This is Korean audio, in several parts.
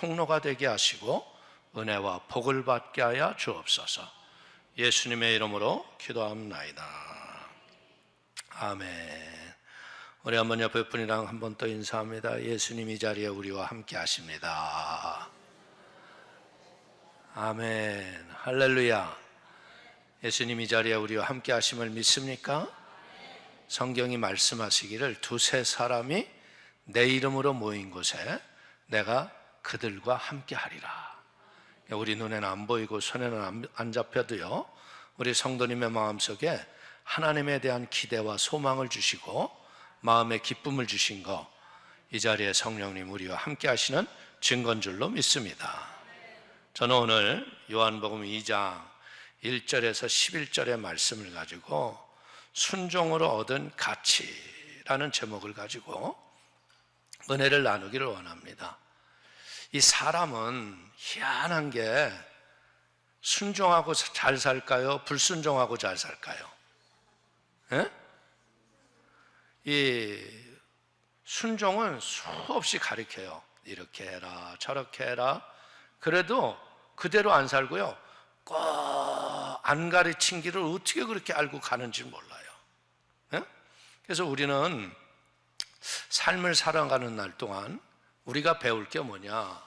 통로가 되게 하시고 은혜와 복을 받게 하여 주옵소서. 예수님의 이름으로 기도합나이다. 아멘. 우리 한번 옆에 분이랑 한 번 더 인사합니다. 예수님 이 자리에 우리와 함께 하십니다. 아멘. 할렐루야. 예수님 이 자리에 우리와 함께 하심을 믿습니까? 성경이 말씀하시기를 두세 사람이 내 이름으로 모인 곳에 내가 그들과 함께 하리라. 우리 눈에는 안 보이고 손에는 안 잡혀도요, 우리 성도님의 마음속에 하나님에 대한 기대와 소망을 주시고 마음의 기쁨을 주신 거, 이 자리에 성령님 우리와 함께 하시는 증거인 줄로 믿습니다. 저는 오늘 요한복음 2장 1절에서 11절의 말씀을 가지고 순종으로 얻은 가치라는 제목을 가지고 은혜를 나누기를 원합니다. 이 사람은 희한한 게 순종하고 잘 살까요? 불순종하고 잘 살까요? 예? 이 순종은 수없이 가르쳐요. 이렇게 해라, 저렇게 해라. 그래도 그대로 안 살고요, 꼭 안 가르친 길을 어떻게 그렇게 알고 가는지 몰라요. 예? 그래서 우리는 삶을 살아가는 날 동안 우리가 배울 게 뭐냐?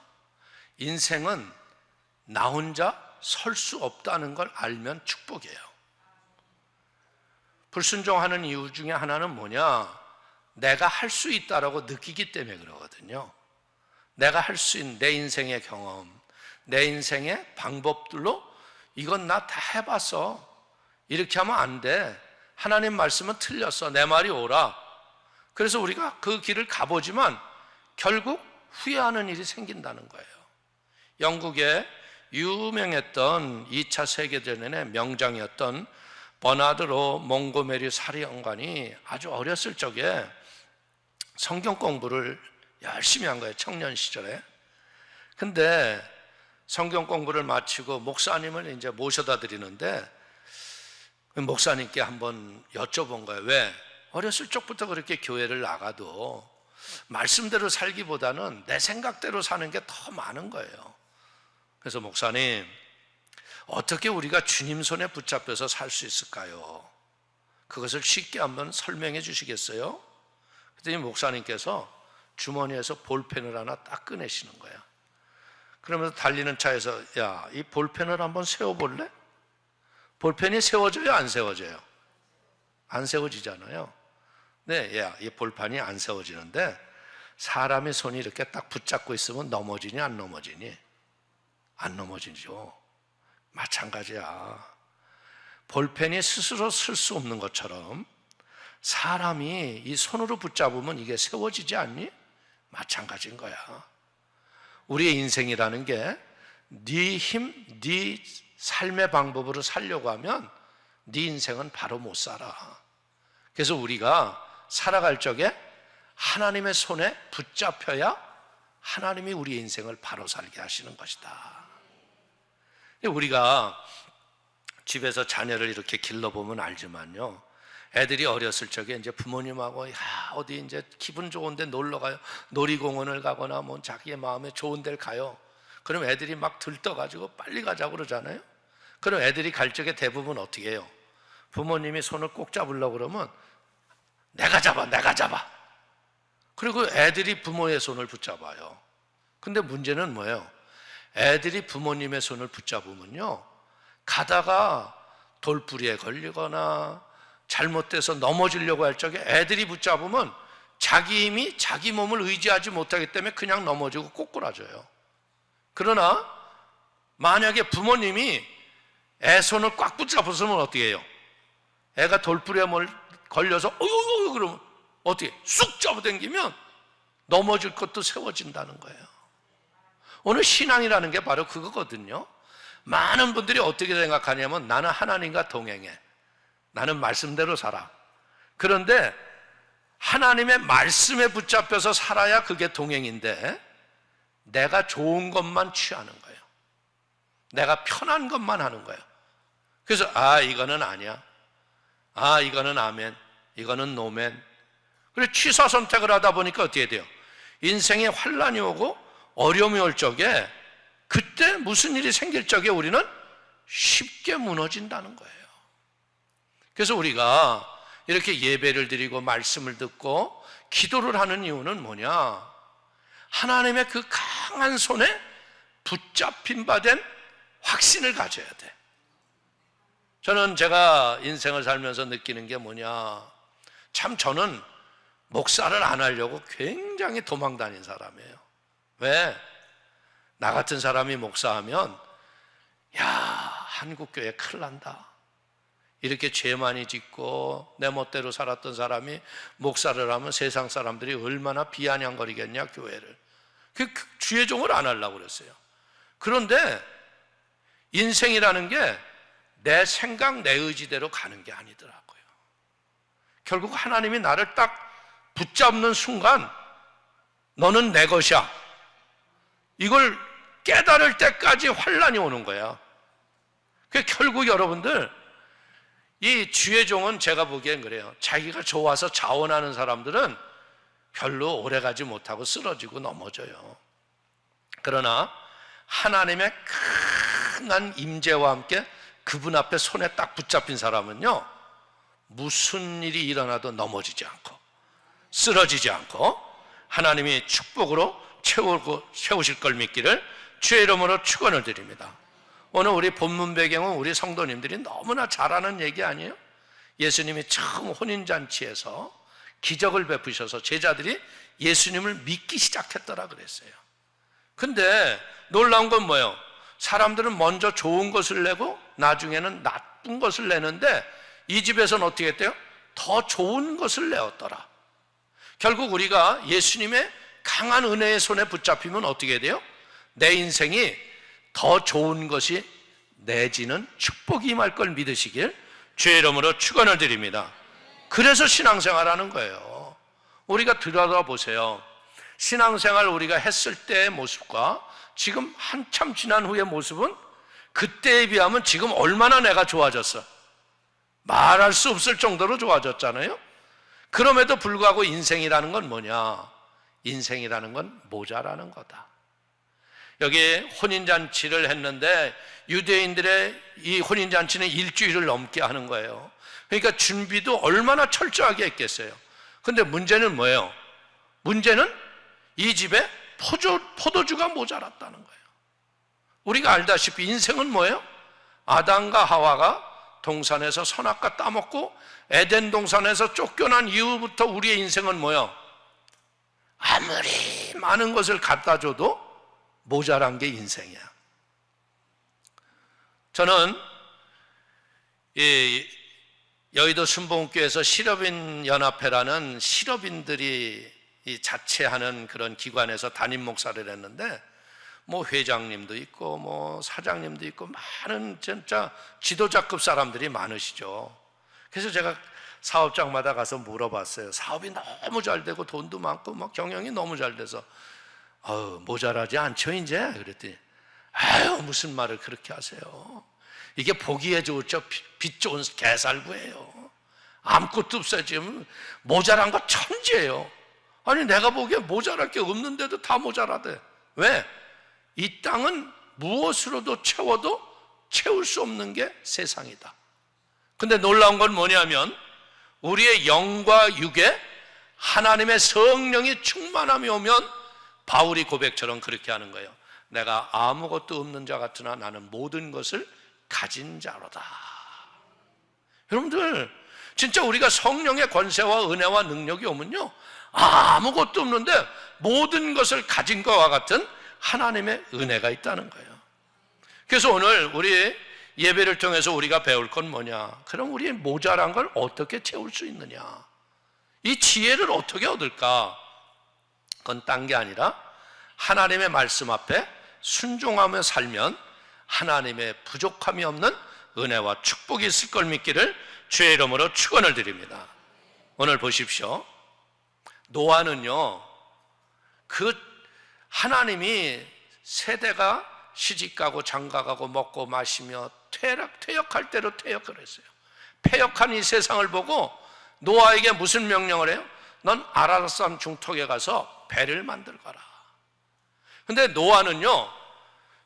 인생은 나 혼자 설 수 없다는 걸 알면 축복이에요. 불순종하는 이유 중에 하나는 뭐냐? 내가 할 수 있다라고 느끼기 때문에 그러거든요. 내가 할 수 있는 내 인생의 경험, 내 인생의 방법들로 이건 나 다 해봤어, 이렇게 하면 안 돼, 하나님 말씀은 틀렸어, 내 말이 옳아. 그래서 우리가 그 길을 가보지만 결국 후회하는 일이 생긴다는 거예요. 영국의 유명했던 2차 세계대전의 명장이었던 버나드 로 몽고메리 사령관이 아주 어렸을 적에 성경 공부를 열심히 한 거예요, 청년 시절에. 근데 성경 공부를 마치고 목사님을 이제 모셔다 드리는데 목사님께 한번 여쭤본 거예요. 왜? 어렸을 적부터 그렇게 교회를 나가도 말씀대로 살기보다는 내 생각대로 사는 게 더 많은 거예요. 그래서 목사님, 어떻게 우리가 주님 손에 붙잡혀서 살 수 있을까요? 그것을 쉽게 한번 설명해 주시겠어요? 그랬더니 목사님께서 주머니에서 볼펜을 하나 딱 꺼내시는 거야. 그러면서 달리는 차에서, 야, 이 볼펜을 한번 세워볼래? 볼펜이 세워져요, 안 세워져요? 안 세워지잖아요. 네, 야, 이 볼판이 안 세워지는데 사람의 손이 이렇게 딱 붙잡고 있으면 넘어지니 안 넘어지니? 안 넘어지죠. 마찬가지야. 볼펜이 스스로 쓸 수 없는 것처럼 사람이 이 손으로 붙잡으면 이게 세워지지 않니? 마찬가지인 거야. 우리의 인생이라는 게 네 힘, 네 삶의 방법으로 살려고 하면 네 인생은 바로 못 살아. 그래서 우리가 살아갈 적에 하나님의 손에 붙잡혀야 하나님이 우리의 인생을 바로 살게 하시는 것이다. 우리가 집에서 자녀를 이렇게 길러보면 알지만요, 애들이 어렸을 적에 이제 부모님하고 어디 이제 기분 좋은데 놀러 가요. 놀이공원을 가거나 뭐 자기의 마음에 좋은 데를 가요. 그럼 애들이 막 들떠가지고 빨리 가자고 그러잖아요. 그럼 애들이 갈 적에 대부분 어떻게 해요? 부모님이 손을 꼭 잡으려고 그러면 내가 잡아. 그리고 애들이 부모의 손을 붙잡아요. 근데 문제는 뭐예요? 애들이 부모님의 손을 붙잡으면요, 가다가 돌부리에 걸리거나 잘못돼서 넘어지려고 할 적에 애들이 붙잡으면 자기 힘이 자기 몸을 의지하지 못하기 때문에 그냥 넘어지고 꼬꾸라져요. 그러나 만약에 부모님이 애 손을 꽉 붙잡았으면 어떻게 해요? 애가 돌부리에 걸려서 어이구 그러면 어떻게 쑥 잡아당기면 넘어질 것도 세워진다는 거예요. 오늘 신앙이라는 게 바로 그거거든요. 많은 분들이 어떻게 생각하냐면 나는 하나님과 동행해, 나는 말씀대로 살아. 그런데 하나님의 말씀에 붙잡혀서 살아야 그게 동행인데 내가 좋은 것만 취하는 거예요. 내가 편한 것만 하는 거예요. 그래서 이거는 아니야, 이거는 아멘, 이거는 노멘. 그래서 취사 선택을 하다 보니까 어떻게 돼요? 인생에 환란이 오고 어려움이 올 적에, 그때 무슨 일이 생길 적에 우리는 쉽게 무너진다는 거예요. 그래서 우리가 이렇게 예배를 드리고 말씀을 듣고 기도를 하는 이유는 뭐냐? 하나님의 그 강한 손에 붙잡힌 바 된 확신을 가져야 돼. 저는 제가 인생을 살면서 느끼는 게 뭐냐, 참 저는 목사를 안 하려고 굉장히 도망 다닌 사람이에요. 왜? 나 같은 사람이 목사하면 야, 한국교회 큰일 난다, 이렇게 죄 많이 짓고 내 멋대로 살았던 사람이 목사를 하면 세상 사람들이 얼마나 비아냥거리겠냐 교회를. 그 주의 종을 안 하려고 그랬어요. 그런데 인생이라는 게 내 생각, 내 의지대로 가는 게 아니더라고요. 결국 하나님이 나를 딱 붙잡는 순간 너는 내 것이야, 이걸 깨달을 때까지 환난이 오는 거야. 결국 여러분들, 이 주의 종은 제가 보기엔 그래요. 자기가 좋아서 자원하는 사람들은 별로 오래가지 못하고 쓰러지고 넘어져요. 그러나 하나님의 강한 임재와 함께 그분 앞에 손에 딱 붙잡힌 사람은요, 무슨 일이 일어나도 넘어지지 않고 쓰러지지 않고 하나님이 축복으로 채우실 걸 믿기를 주의 이름으로 축원을 드립니다. 오늘 우리 본문 배경은 우리 성도님들이 너무나 잘 아는 얘기 아니에요? 예수님이 처음 혼인잔치에서 기적을 베푸셔서 제자들이 예수님을 믿기 시작했더라 그랬어요. 근데 놀라운 건 뭐예요? 사람들은 먼저 좋은 것을 내고 나중에는 나쁜 것을 내는데 이 집에서는 어떻게 했대요? 더 좋은 것을 내었더라. 결국 우리가 예수님의 강한 은혜의 손에 붙잡히면 어떻게 돼요? 내 인생이 더 좋은 것이 내지는 축복이 임할 걸 믿으시길 주의 이름으로 축원을 드립니다. 그래서 신앙생활하는 거예요. 우리가 들여다보세요. 신앙생활 우리가 했을 때의 모습과 지금 한참 지난 후의 모습은 그때에 비하면 지금 얼마나 내가 좋아졌어? 말할 수 없을 정도로 좋아졌잖아요. 그럼에도 불구하고 인생이라는 건 뭐냐? 인생이라는 건 모자라는 거다. 여기 혼인잔치를 했는데 유대인들의 이 혼인잔치는 일주일을 넘게 하는 거예요. 그러니까 준비도 얼마나 철저하게 했겠어요. 근데 문제는 뭐예요? 문제는 이 집에 포도주가 모자랐다는 거예요. 우리가 알다시피 인생은 뭐예요? 아담과 하와가 동산에서 선악과 따먹고 에덴 동산에서 쫓겨난 이후부터 우리의 인생은 뭐예요? 아무리 많은 것을 갖다 줘도 모자란 게 인생이야. 저는 이 여의도 순복음교회에서 실업인 연합회라는 실업인들이 이 자체하는 그런 기관에서 담임 목사를 했는데 뭐 회장님도 있고 뭐 사장님도 있고 많은 진짜 지도자급 사람들이 많으시죠. 그래서 제가 사업장마다 가서 물어봤어요. 사업이 너무 잘 되고 돈도 많고 막 경영이 너무 잘 돼서 모자라지 않죠 이제? 그랬더니 무슨 말을 그렇게 하세요. 이게 보기에 좋죠. 빛 좋은 개살구예요. 아무것도 없어요. 지금 모자란 거 천지예요. 아니 내가 보기에 모자랄 게 없는데도 다 모자라대. 왜? 이 땅은 무엇으로도 채워도 채울 수 없는 게 세상이다. 근데 놀라운 건 뭐냐면 우리의 영과 육에 하나님의 성령이 충만함이 오면 바울이 고백처럼 그렇게 하는 거예요. 내가 아무것도 없는 자 같으나 나는 모든 것을 가진 자로다. 여러분들 진짜 우리가 성령의 권세와 은혜와 능력이 오면요 아무것도 없는데 모든 것을 가진 것과 같은 하나님의 은혜가 있다는 거예요. 그래서 오늘 우리 예배를 통해서 우리가 배울 건 뭐냐? 그럼 우리의 모자란 걸 어떻게 채울 수 있느냐? 이 지혜를 어떻게 얻을까? 그건 딴 게 아니라 하나님의 말씀 앞에 순종하며 살면 하나님의 부족함이 없는 은혜와 축복이 있을 걸 믿기를 주의 이름으로 축원을 드립니다. 오늘 보십시오. 노아는요, 그 하나님이 세대가 시집가고 장가가고 먹고 마시며 퇴역할 대로 퇴역을 했어요. 폐역한 이 세상을 보고 노아에게 무슨 명령을 해요? 넌 아라산 중턱에 가서 배를 만들거라. 근데 노아는요,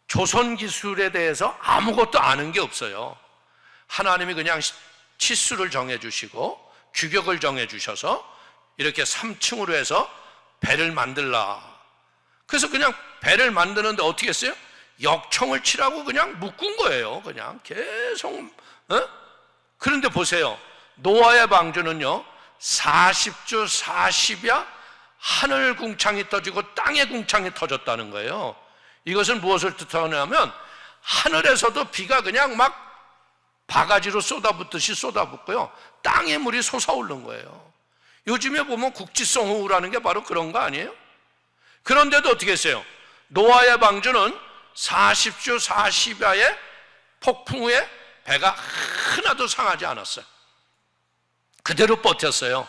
조선 기술에 대해서 아무것도 아는 게 없어요. 하나님이 그냥 치수를 정해주시고 규격을 정해주셔서 이렇게 3층으로 해서 배를 만들라. 그래서 그냥 배를 만드는데 어떻게 했어요? 역청을 치라고 그냥 묶은 거예요. 그냥 계속. 그런데 보세요. 노아의 방주는요, 40주 40야 하늘 궁창이 터지고 땅의 궁창이 터졌다는 거예요. 이것은 무엇을 뜻하냐면 하늘에서도 비가 그냥 막 바가지로 쏟아붓듯이 쏟아붓고요, 땅에 물이 솟아오르는 거예요. 요즘에 보면 국지성호우라는 게 바로 그런 거 아니에요? 그런데도 어떻게 했어요? 노아의 방주는 40주 40야의 폭풍 후에 배가 하나도 상하지 않았어요. 그대로 버텼어요.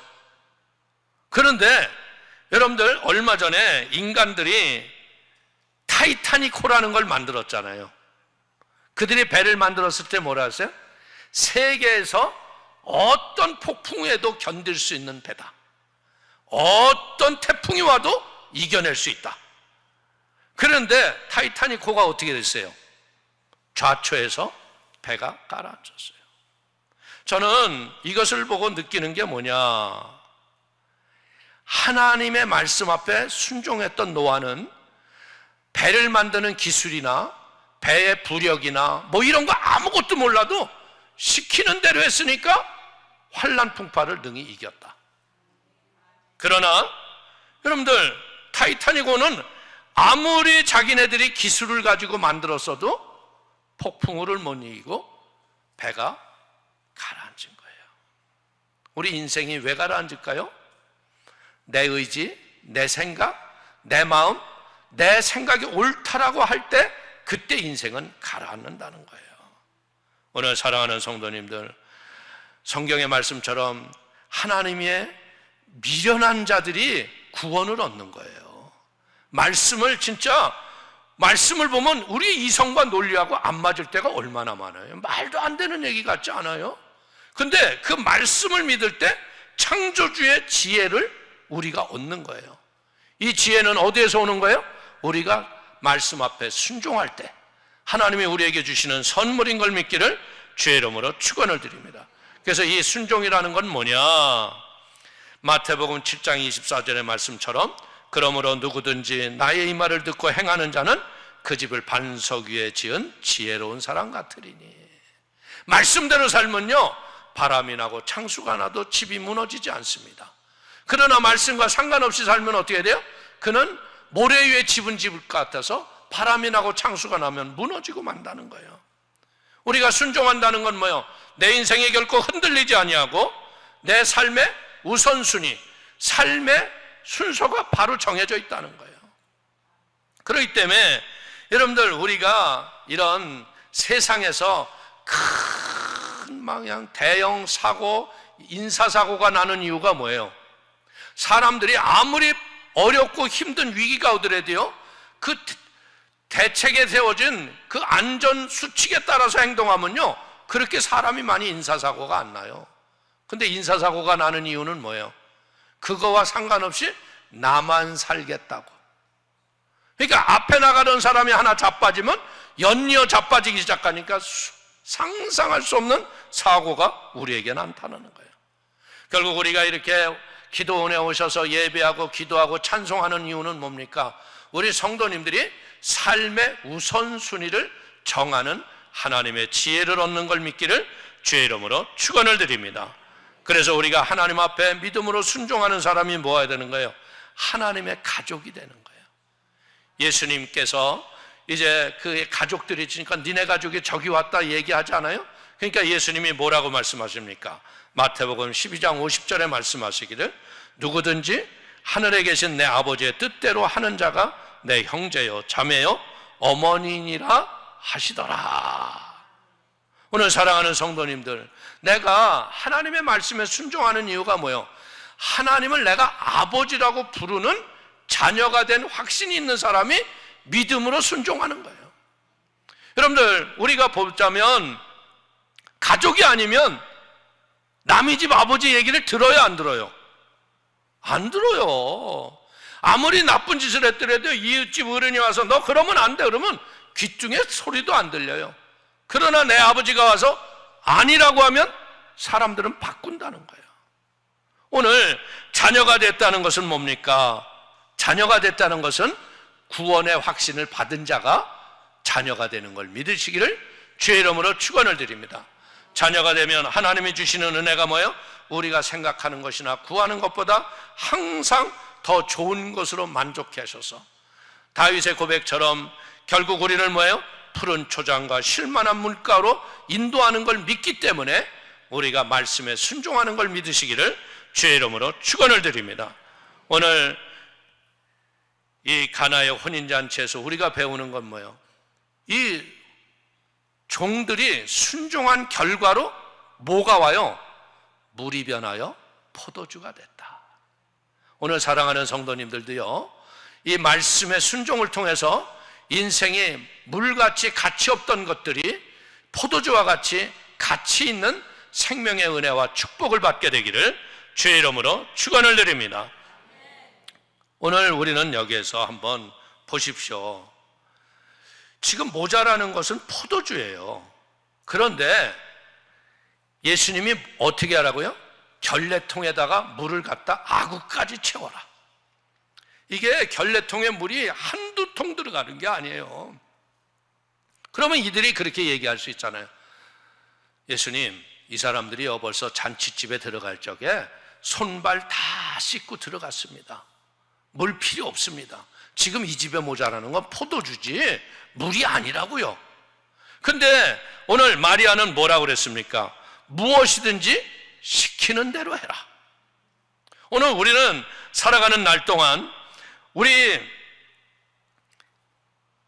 그런데 여러분들, 얼마 전에 인간들이 타이타닉호라는 걸 만들었잖아요. 그들이 배를 만들었을 때 뭐라 했어요? 세계에서 어떤 폭풍에도 견딜 수 있는 배다. 어떤 태풍이 와도 이겨낼 수 있다. 그런데 타이타닉호가 어떻게 됐어요? 좌초에서 배가 가라앉았어요. 저는 이것을 보고 느끼는 게 뭐냐, 하나님의 말씀 앞에 순종했던 노아는 배를 만드는 기술이나 배의 부력이나 뭐 이런 거 아무것도 몰라도 시키는 대로 했으니까 환난 풍파를 능히 이겼다. 그러나 여러분들, 타이타닉호는 아무리 자기네들이 기술을 가지고 만들었어도 폭풍우를 못 이기고 배가 가라앉은 거예요. 우리 인생이 왜 가라앉을까요? 내 의지, 내 생각, 내 마음, 내 생각이 옳다라고 할 때 그때 인생은 가라앉는다는 거예요. 오늘 사랑하는 성도님들, 성경의 말씀처럼 하나님의 미련한 자들이 구원을 얻는 거예요. 말씀을 보면 우리 이성과 논리하고 안 맞을 때가 얼마나 많아요. 말도 안 되는 얘기 같지 않아요? 근데 그 말씀을 믿을 때 창조주의 지혜를 우리가 얻는 거예요. 이 지혜는 어디에서 오는 거예요? 우리가 말씀 앞에 순종할 때 하나님이 우리에게 주시는 선물인 걸 믿기를 주의 이름으로 축원을 드립니다. 그래서 이 순종이라는 건 뭐냐, 마태복음 7장 24절의 말씀처럼 그러므로 누구든지 나의 이 말을 듣고 행하는 자는 그 집을 반석 위에 지은 지혜로운 사람 같으리니. 말씀대로 살면요, 바람이 나고 창수가 나도 집이 무너지지 않습니다. 그러나 말씀과 상관없이 살면 어떻게 돼요? 그는 모래 위에 집은 집 같아서 바람이 나고 창수가 나면 무너지고 만다는 거예요. 우리가 순종한다는 건 뭐예요? 내 인생에 결코 흔들리지 아니하고 내 삶의 우선순위, 삶의 순서가 바로 정해져 있다는 거예요. 그렇기 때문에 여러분들, 우리가 이런 세상에서 큰 그냥 대형 사고, 인사사고가 나는 이유가 뭐예요? 사람들이 아무리 어렵고 힘든 위기가 오더라도요, 그 대책에 세워진 그 안전 수칙에 따라서 행동하면요, 그렇게 사람이 많이 인사사고가 안 나요. 근데 인사사고가 나는 이유는 뭐예요? 그거와 상관없이 나만 살겠다고. 그러니까 앞에 나가던 사람이 하나 자빠지면 연이어 자빠지기 시작하니까 상상할 수 없는 사고가 우리에게 나타나는 거예요. 결국 우리가 이렇게 기도원에 오셔서 예배하고 기도하고 찬송하는 이유는 뭡니까? 우리 성도님들이 삶의 우선순위를 정하는 하나님의 지혜를 얻는 걸 믿기를 주의 이름으로 축원을 드립니다. 그래서 우리가 하나님 앞에 믿음으로 순종하는 사람이 모아야 되는 거예요. 하나님의 가족이 되는 거예요. 예수님께서 이제 그 가족들이 있으니까 니네 가족이 저기 왔다 얘기하지 않아요? 그러니까 예수님이 뭐라고 말씀하십니까? 마태복음 12장 50절에 말씀하시기를 누구든지 하늘에 계신 내 아버지의 뜻대로 하는 자가 내 형제요 자매요 어머니니라 하시더라. 오늘 사랑하는 성도님들, 내가 하나님의 말씀에 순종하는 이유가 뭐예요? 하나님을 내가 아버지라고 부르는 자녀가 된 확신이 있는 사람이 믿음으로 순종하는 거예요. 여러분들, 우리가 보자면 가족이 아니면 남의 집 아버지 얘기를 들어요, 안 들어요? 안 들어요. 아무리 나쁜 짓을 했더라도 이웃집 어른이 와서 너 그러면 안 돼 그러면 귀중에 소리도 안 들려요. 그러나 내 아버지가 와서 아니라고 하면 사람들은 바꾼다는 거예요. 오늘 자녀가 됐다는 것은 뭡니까? 자녀가 됐다는 것은 구원의 확신을 받은 자가 자녀가 되는 걸 믿으시기를 주의 이름으로 축원을 드립니다. 자녀가 되면 하나님이 주시는 은혜가 뭐예요? 우리가 생각하는 것이나 구하는 것보다 항상 더 좋은 것으로 만족해 하셔서 다윗의 고백처럼 결국 우리를 뭐예요? 푸른 초장과 쉴만한 물가로 인도하는 걸 믿기 때문에 우리가 말씀에 순종하는 걸 믿으시기를 주의 이름으로 축원을 드립니다. 오늘 이 가나의 혼인잔치에서 우리가 배우는 건 뭐예요? 이 종들이 순종한 결과로 뭐가 와요? 물이 변하여 포도주가 됐다. 오늘 사랑하는 성도님들도요, 이 말씀의 순종을 통해서 인생에 물같이 가치 없던 것들이 포도주와 같이 가치 있는 생명의 은혜와 축복을 받게 되기를 주의 이름으로 축원을 드립니다. 오늘 우리는 여기에서 한번 보십시오. 지금 모자라는 것은 포도주예요. 그런데 예수님이 어떻게 하라고요? 결례통에다가 물을 갖다 아구까지 채워라. 이게 결례통에 물이 한두 통 들어가는 게 아니에요. 그러면 이들이 그렇게 얘기할 수 있잖아요. 예수님, 이 사람들이요 벌써 잔치집에 들어갈 적에 손발 다 씻고 들어갔습니다. 물 필요 없습니다. 지금 이 집에 모자라는 건 포도주지 물이 아니라고요. 근데 오늘 마리아는 뭐라고 그랬습니까? 무엇이든지 시키는 대로 해라. 오늘 우리는 살아가는 날 동안 우리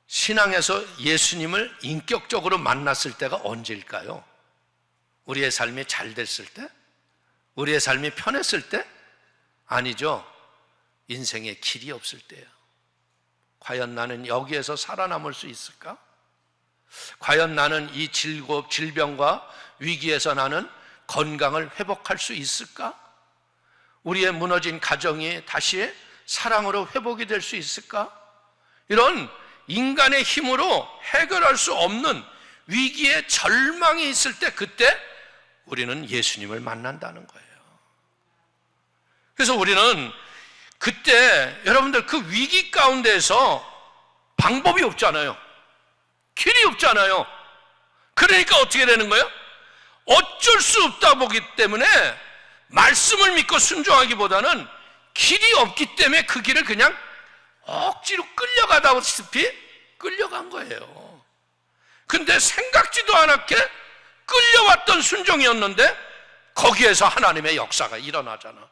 신앙에서 예수님을 인격적으로 만났을 때가 언제일까요? 우리의 삶이 잘 됐을 때? 우리의 삶이 편했을 때? 아니죠. 인생에 길이 없을 때예요. 과연 나는 여기에서 살아남을 수 있을까? 과연 나는 이 질병과 위기에서 나는 건강을 회복할 수 있을까? 우리의 무너진 가정이 다시 사랑으로 회복이 될 수 있을까? 이런 인간의 힘으로 해결할 수 없는 위기의 절망이 있을 때 그때 우리는 예수님을 만난다는 거예요. 그래서 우리는 그때 여러분들 그 위기 가운데에서 방법이 없잖아요. 길이 없잖아요. 그러니까 어떻게 되는 거예요? 어쩔 수 없다 보기 때문에 말씀을 믿고 순종하기보다는 길이 없기 때문에 그 길을 그냥 억지로 끌려가다시피 끌려간 거예요. 근데 생각지도 않았게 끌려왔던 순종이었는데 거기에서 하나님의 역사가 일어나잖아.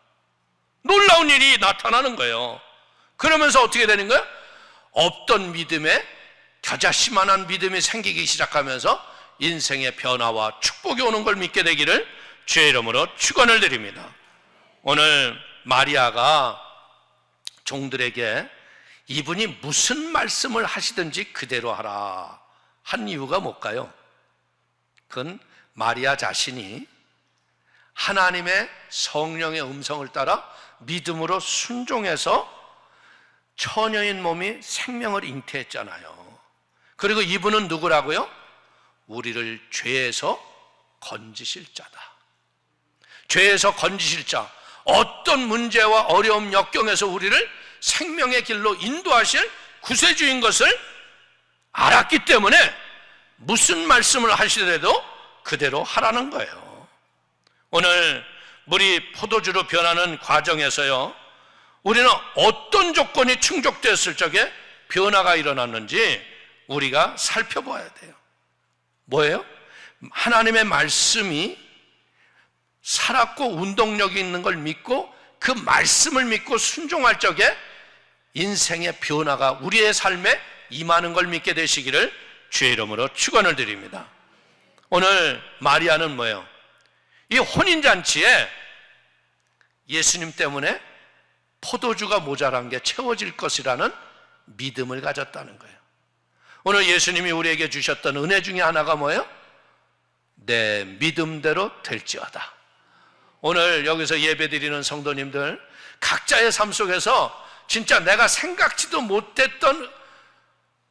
놀라운 일이 나타나는 거예요. 그러면서 어떻게 되는 거예요? 없던 믿음에 겨자씨만한 믿음이 생기기 시작하면서 인생의 변화와 축복이 오는 걸 믿게 되기를 주의 이름으로 축원을 드립니다. 오늘 마리아가 종들에게 이분이 무슨 말씀을 하시든지 그대로 하라 한 이유가 뭘까요? 그건 마리아 자신이 하나님의 성령의 음성을 따라 믿음으로 순종해서 처녀인 몸이 생명을 잉태했잖아요. 그리고 이분은 누구라고요? 우리를 죄에서 건지실 자다. 죄에서 건지실 자, 어떤 문제와 어려움 역경에서 우리를 생명의 길로 인도하실 구세주인 것을 알았기 때문에 무슨 말씀을 하시더라도 그대로 하라는 거예요. 오늘 물이 포도주로 변하는 과정에서요, 우리는 어떤 조건이 충족되었을 적에 변화가 일어났는지 우리가 살펴봐야 돼요. 뭐예요? 하나님의 말씀이 살았고 운동력이 있는 걸 믿고 그 말씀을 믿고 순종할 적에 인생의 변화가 우리의 삶에 임하는 걸 믿게 되시기를 주의 이름으로 축원을 드립니다. 오늘 마리아는 뭐예요? 이 혼인잔치에 예수님 때문에 포도주가 모자란 게 채워질 것이라는 믿음을 가졌다는 거예요. 오늘 예수님이 우리에게 주셨던 은혜 중에 하나가 뭐예요? 내 믿음대로 될지어다. 오늘 여기서 예배드리는 성도님들 각자의 삶 속에서 진짜 내가 생각지도 못했던,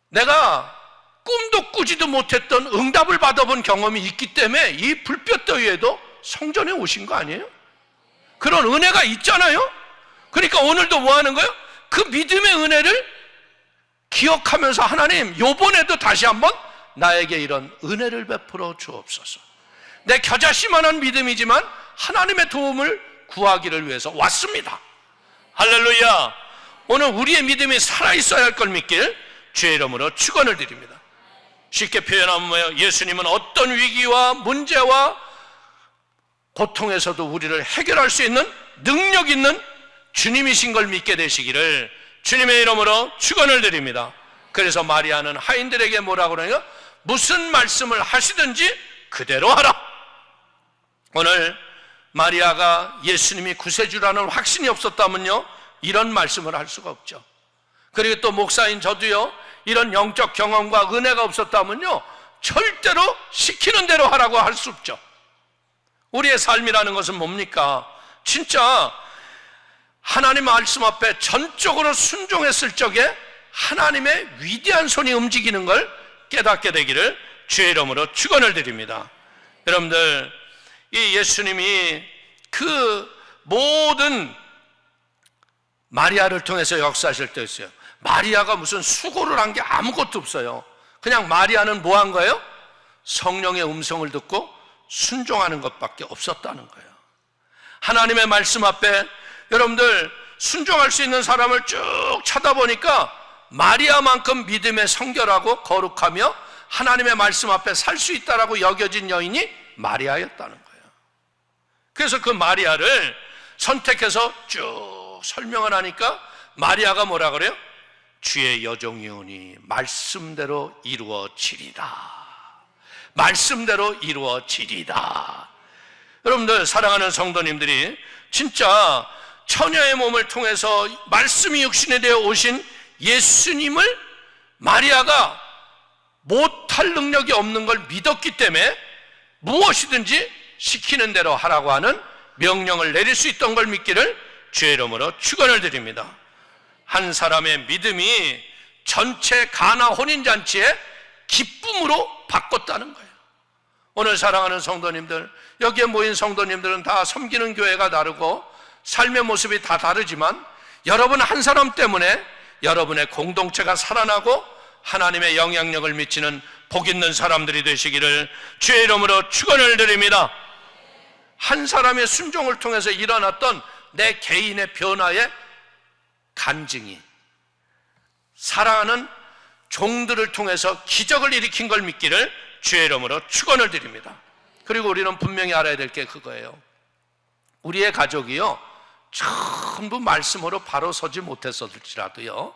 내가 꿈도 꾸지도 못했던 응답을 받아본 경험이 있기 때문에 이 불볕더위에도 성전에 오신 거 아니에요? 그런 은혜가 있잖아요. 그러니까 오늘도 뭐 하는 거예요? 그 믿음의 은혜를 기억하면서 하나님, 요번에도 다시 한번 나에게 이런 은혜를 베풀어 주옵소서. 내 겨자씨만한 믿음이지만 하나님의 도움을 구하기를 위해서 왔습니다. 할렐루야. 오늘 우리의 믿음이 살아있어야 할 걸 믿길 주의 이름으로 축원을 드립니다. 쉽게 표현하면 뭐예요? 예수님은 어떤 위기와 문제와 고통에서도 우리를 해결할 수 있는 능력 있는 주님이신 걸 믿게 되시기를 주님의 이름으로 축원을 드립니다. 그래서 마리아는 하인들에게 뭐라고 그러냐? 무슨 말씀을 하시든지 그대로 하라. 오늘 마리아가 예수님이 구세주라는 확신이 없었다면요, 이런 말씀을 할 수가 없죠. 그리고 또 목사인 저도요, 이런 영적 경험과 은혜가 없었다면요, 절대로 시키는 대로 하라고 할 수 없죠. 우리의 삶이라는 것은 뭡니까? 진짜 하나님 말씀 앞에 전적으로 순종했을 적에 하나님의 위대한 손이 움직이는 걸 깨닫게 되기를 주의 이름으로 축원을 드립니다. 여러분들, 이 예수님이 그 모든 마리아를 통해서 역사하실 때 있어요. 마리아가 무슨 수고를 한 게 아무것도 없어요. 그냥 마리아는 뭐 한 거예요? 성령의 음성을 듣고 순종하는 것밖에 없었다는 거예요. 하나님의 말씀 앞에 여러분들 순종할 수 있는 사람을 쭉 찾아보니까 마리아만큼 믿음에 성결하고 거룩하며 하나님의 말씀 앞에 살 수 있다라고 여겨진 여인이 마리아였다는 거예요. 그래서 그 마리아를 선택해서 쭉 설명을 하니까 마리아가 뭐라 그래요? 주의 여종이오니 말씀대로 이루어지리다. 말씀대로 이루어지리다. 여러분들, 사랑하는 성도님들이 진짜 처녀의 몸을 통해서 말씀이 육신이 되어 오신 예수님을 마리아가 못할 능력이 없는 걸 믿었기 때문에 무엇이든지 시키는 대로 하라고 하는 명령을 내릴 수 있던 걸 믿기를 주의 이름으로 축원을 드립니다. 한 사람의 믿음이 전체 가나 혼인잔치의 기쁨으로 바꿨다는 거예요. 오늘 사랑하는 성도님들, 여기에 모인 성도님들은 다 섬기는 교회가 다르고 삶의 모습이 다 다르지만 여러분 한 사람 때문에 여러분의 공동체가 살아나고 하나님의 영향력을 미치는 복 있는 사람들이 되시기를 주의 이름으로 축원을 드립니다. 한 사람의 순종을 통해서 일어났던 내 개인의 변화의 간증이 사랑하는 종들을 통해서 기적을 일으킨 걸 믿기를 주의 이름으로 축원을 드립니다. 그리고 우리는 분명히 알아야 될 게 그거예요. 우리의 가족이요, 전부 말씀으로 바로 서지 못했을지라도요,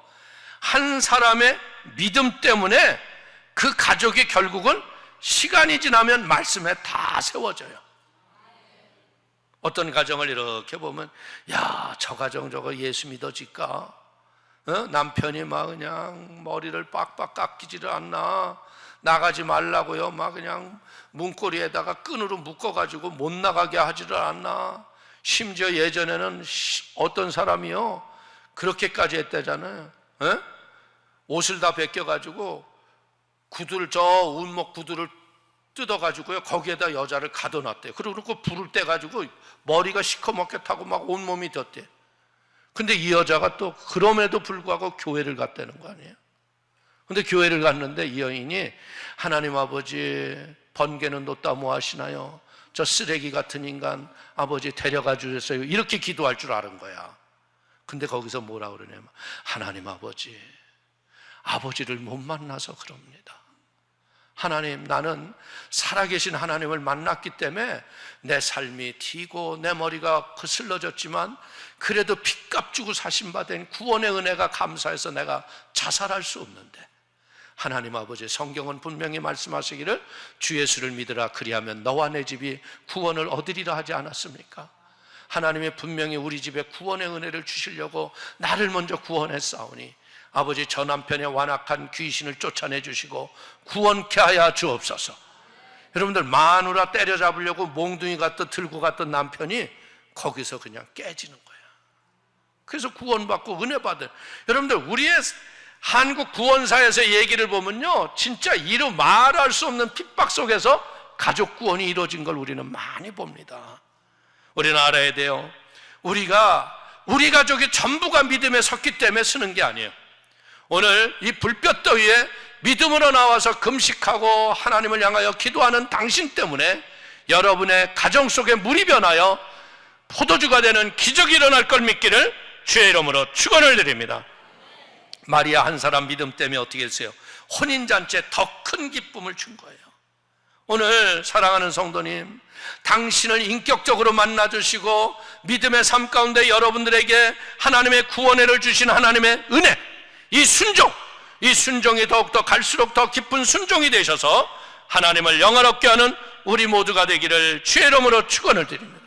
한 사람의 믿음 때문에 그 가족이 결국은 시간이 지나면 말씀에 다 세워져요. 어떤 가정을 이렇게 보면, 야, 저 가정 저거 예수 믿어질까? 남편이 막 그냥 머리를 빡빡 깎이지를 않나? 나가지 말라고요, 막 그냥 문고리에다가 끈으로 묶어가지고 못 나가게 하지를 않나? 심지어 예전에는 어떤 사람이요, 그렇게까지 했대잖아요. 옷을 다 벗겨가지고 구두를, 저 운목 구두를 뜯어가지고요, 거기에다 여자를 가둬놨대요. 그리고 불을 떼가지고 머리가 시커멓게 타고 막 온몸이 덧대. 근데 이 여자가 또 그럼에도 불구하고 교회를 갔다는 거 아니에요? 근데 교회를 갔는데 이 여인이, 하나님 아버지, 번개는 놓다 뭐 하시나요? 저 쓰레기 같은 인간 아버지 데려가 주셨어요. 이렇게 기도할 줄 아는 거야. 근데 거기서 뭐라 그러냐면, 하나님 아버지, 아버지를 못 만나서 그럽니다. 하나님, 나는 살아계신 하나님을 만났기 때문에 내 삶이 튀고 내 머리가 거슬러졌지만 그래도 핏값 주고 사신받은 구원의 은혜가 감사해서 내가 자살할 수 없는데, 하나님 아버지, 성경은 분명히 말씀하시기를 주 예수를 믿으라, 그리하면 너와 내 집이 구원을 얻으리라 하지 않았습니까? 하나님이 분명히 우리 집에 구원의 은혜를 주시려고 나를 먼저 구원했사오니 아버지, 저 남편의 완악한 귀신을 쫓아내 주시고 구원케 하여 주옵소서. 여러분들, 마누라 때려잡으려고 몽둥이 갖다 들고 갔던 남편이 거기서 그냥 깨지는 거야. 그래서 구원받고 은혜 받은. 여러분들, 우리의 한국 구원사에서 얘기를 보면요, 진짜 이루 말할 수 없는 핍박 속에서 가족 구원이 이루어진 걸 우리는 많이 봅니다. 우리는 알아야 돼요. 우리 가족이 전부가 믿음에 섰기 때문에 쓰는 게 아니에요. 오늘 이 불볕더위에 믿음으로 나와서 금식하고 하나님을 향하여 기도하는 당신 때문에 여러분의 가정 속에 물이 변하여 포도주가 되는 기적이 일어날 걸 믿기를 주의 이름으로 축원을 드립니다. 마리아 한 사람 믿음 때문에 어떻게 했어요? 혼인잔치에 더 큰 기쁨을 준 거예요. 오늘 사랑하는 성도님, 당신을 인격적으로 만나주시고 믿음의 삶 가운데 여러분들에게 하나님의 구원을 주신 하나님의 은혜, 이 순종이 더욱더 갈수록 더 깊은 순종이 되셔서 하나님을 영화롭게 하는 우리 모두가 되기를 주의 이름으로 축원을 드립니다.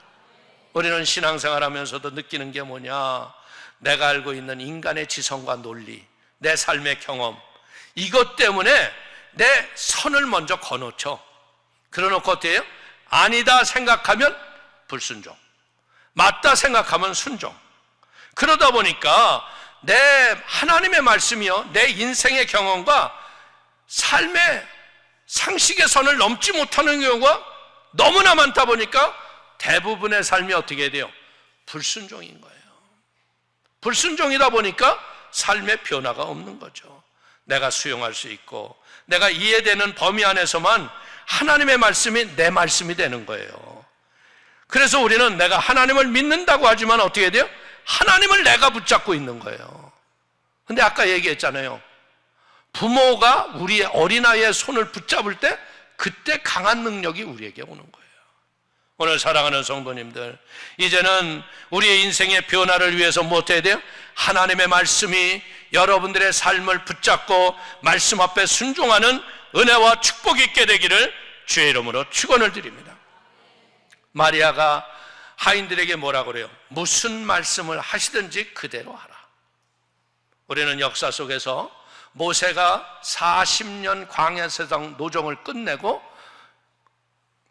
우리는 신앙생활 하면서도 느끼는 게 뭐냐? 내가 알고 있는 인간의 지성과 논리, 내 삶의 경험, 이것 때문에 내 선을 먼저 거놓죠. 그러놓고 어때요? 아니다 생각하면 불순종, 맞다 생각하면 순종. 그러다 보니까 내 하나님의 말씀이요, 내 인생의 경험과 삶의 상식의 선을 넘지 못하는 경우가 너무나 많다 보니까 대부분의 삶이 어떻게 돼요? 불순종인 거예요. 불순종이다 보니까 삶의 변화가 없는 거죠. 내가 수용할 수 있고 내가 이해되는 범위 안에서만 하나님의 말씀이 내 말씀이 되는 거예요. 그래서 우리는 내가 하나님을 믿는다고 하지만 어떻게 돼요? 하나님을 내가 붙잡고 있는 거예요. 근데 아까 얘기했잖아요. 부모가 우리의 어린아이의 손을 붙잡을 때 그때 강한 능력이 우리에게 오는 거예요. 오늘 사랑하는 성도님들, 이제는 우리의 인생의 변화를 위해서 무엇 해야 돼요? 하나님의 말씀이 여러분들의 삶을 붙잡고 말씀 앞에 순종하는 은혜와 축복이 있게 되기를 주의 이름으로 축원을 드립니다. 마리아가 하인들에게 뭐라고 그래요? 무슨 말씀을 하시든지 그대로 하라. 우리는 역사 속에서 모세가 40년 광야 세상 노정을 끝내고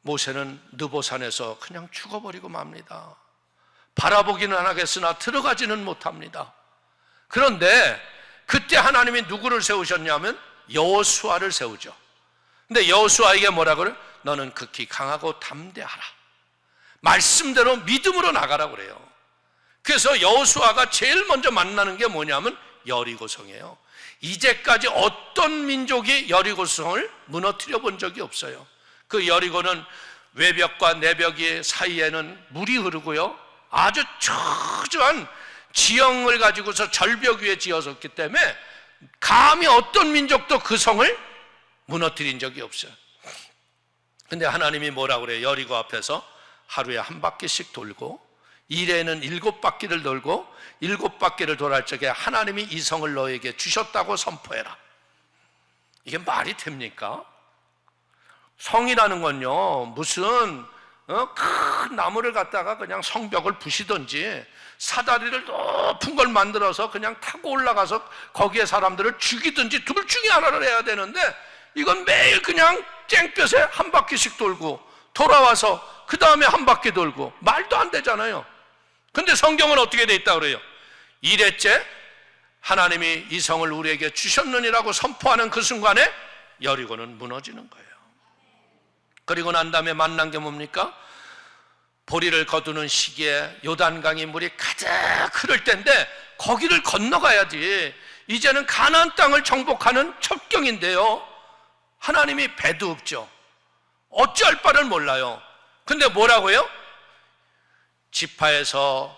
모세는 느보산에서 그냥 죽어버리고 맙니다. 바라보기는 하겠으나 들어가지는 못합니다. 그런데 그때 하나님이 누구를 세우셨냐면 여호수아를 세우죠. 근데 여호수아에게 뭐라고 그래요? 너는 극히 강하고 담대하라. 말씀대로 믿음으로 나가라 그래요. 그래서 여호수아가 제일 먼저 만나는 게 뭐냐면 여리고성이에요. 이제까지 어떤 민족이 여리고성을 무너뜨려 본 적이 없어요. 그 여리고는 외벽과 내벽 사이에는 물이 흐르고요, 아주 초조한 지형을 가지고서 절벽 위에 지어졌기 때문에 감히 어떤 민족도 그 성을 무너뜨린 적이 없어요. 근데 하나님이 뭐라고 그래요? 여리고 앞에서 하루에 한 바퀴씩 돌고 일에는 7바퀴를 돌고 7바퀴를 돌할 적에 하나님이 이 성을 너에게 주셨다고 선포해라. 이게 말이 됩니까? 성이라는 건요, 무슨 큰 나무를 갖다가 그냥 성벽을 부시든지 사다리를 높은 걸 만들어서 그냥 타고 올라가서 거기에 사람들을 죽이든지 둘 중에 하나를 해야 되는데 이건 매일 그냥 쨍볕에 한 바퀴씩 돌고 돌아와서 그 다음에 한 바퀴 돌고 말도 안 되잖아요. 근데 성경은 어떻게 돼 있다고 그래요? 이랬째 하나님이 이 성을 우리에게 주셨느니라고 선포하는 그 순간에 여리고는 무너지는 거예요. 그리고 난 다음에 만난 게 뭡니까? 보리를 거두는 시기에 요단강이 물이 가득 흐를 때인데 거기를 건너가야지. 이제는 가나안 땅을 정복하는 첩경인데요, 하나님이 배도 없죠. 어찌할 바를 몰라요. 근데 뭐라고요? 지파에서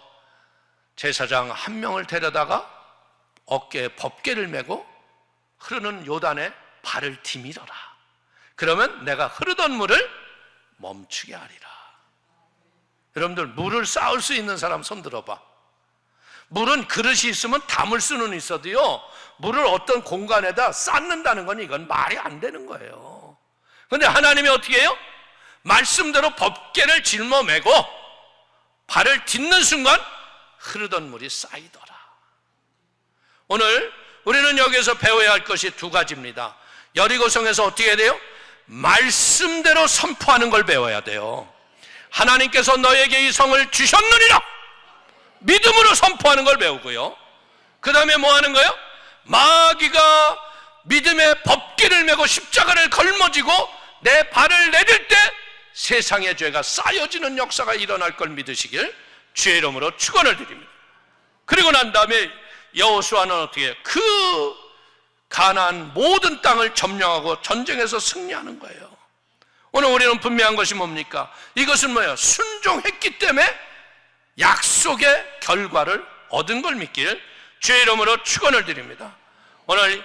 제사장 한 명을 데려다가 어깨에 법궤를 메고 흐르는 요단에 발을 디밀어라. 그러면 내가 흐르던 물을 멈추게 하리라. 여러분들, 물을 쌓을 수 있는 사람 손 들어봐. 물은 그릇이 있으면 담을 수는 있어도요, 물을 어떤 공간에다 쌓는다는 건 이건 말이 안 되는 거예요. 그런데 하나님이 어떻게 해요? 말씀대로 법궤를 짊어매고 발을 딛는 순간 흐르던 물이 쌓이더라. 오늘 우리는 여기서 배워야 할 것이 두 가지입니다. 여리고성에서 어떻게 해야 돼요? 말씀대로 선포하는 걸 배워야 돼요. 하나님께서 너에게 이 성을 주셨느니라. 믿음으로 선포하는 걸 배우고요. 그 다음에 뭐 하는 거예요? 마귀가 믿음의 법궤를 메고 십자가를 걸머지고 내 발을 내딜 때 세상의 죄가 쌓여지는 역사가 일어날 걸 믿으시길 주의 이름으로 축원을 드립니다. 그리고 난 다음에 여호수아는 어떻게 해요? 그 가나안 모든 땅을 점령하고 전쟁에서 승리하는 거예요. 오늘 우리는 분명한 것이 뭡니까? 이것은 뭐예요? 순종했기 때문에 약속의 결과를 얻은 걸 믿길 주의 이름으로 축원을 드립니다. 오늘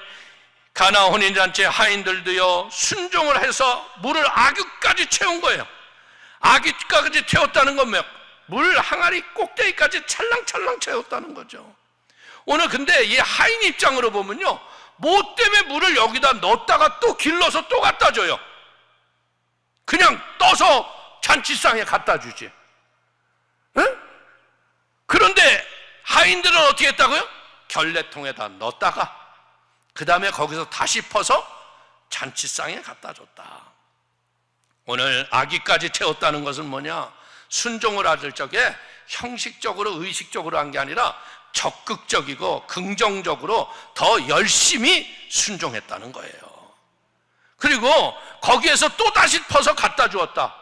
가나 혼인잔치 하인들도요, 순종을 해서 물을 아귀까지 채운 거예요. 아귀까지 채웠다는 건 뭐예요? 물 항아리 꼭대기까지 찰랑찰랑 채웠다는 거죠. 오늘 근데 이 하인 입장으로 보면요, 뭐 때문에 물을 여기다 넣었다가 또 길러서 또 갖다 줘요? 그냥 떠서 잔치상에 갖다 주지. 응? 그런데 하인들은 어떻게 했다고요? 결례통에다 넣었다가 그 다음에 거기서 다시 퍼서 잔치상에 갖다 줬다. 오늘 아기까지 채웠다는 것은 뭐냐? 순종을 하실 적에 형식적으로 의식적으로 한 게 아니라 적극적이고 긍정적으로 더 열심히 순종했다는 거예요. 그리고 거기에서 또 다시 퍼서 갖다 주었다.